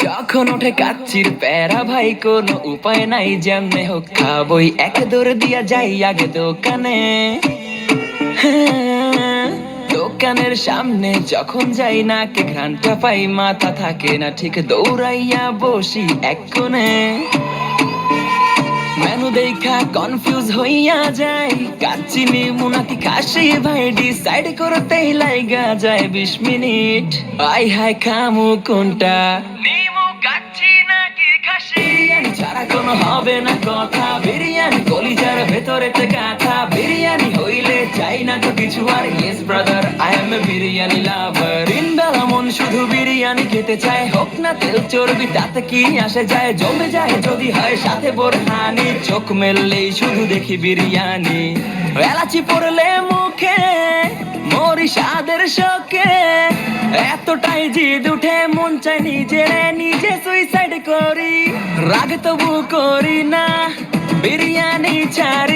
যখন ওঠে কাচ্চির প্যারা ভাই কোনো উপায় নাই, যেমনে হোক খাবই, একে দৌড় দিয়া যাই আগে দোকানে। হ্যাঁ, দোকানের সামনে যখন যাই নাকে ঘ্রাণটা পাই, মাথা থাকে না ঠিক, দৌড়াইয়া বসি এক কোণে। মেনু দেখা কনফিউজ হইয়া যাই, কাচ্চি নিমু নাকি খাসি ভাই ডিসাইড করতেই লাইগা যায় 20 মিনিট। আই হাই খামু কোনটা, নিমু কাচ্চি নাকি খাসি? বিরিয়ানি ছাড়া কোনো হবে না কথা, বিরিয়ানি কলিজার ভেতরেতে গাঁথা, বিরিয়ানি হইলে চাই না তো কিছু আর। Yes brother, I M A biryani লাভার। দিনবেলা মন শুধু বিরিয়ানি খেতে চায়, হোক না তেল চর্বি তাতে কি আসে যায়, জমে যায় যদি হয় সাথে বোরহানি, চোখ মেললেই শুধু দেখি বিরিয়ানি। এলাচি পড়লে মুখে মরি স্বাদের শোকে, এতটাই জিদ উঠে মন চাই নিজে সুইসাইড করি। রাগ তবু করি না, বিরিয়ানি ছাড়ি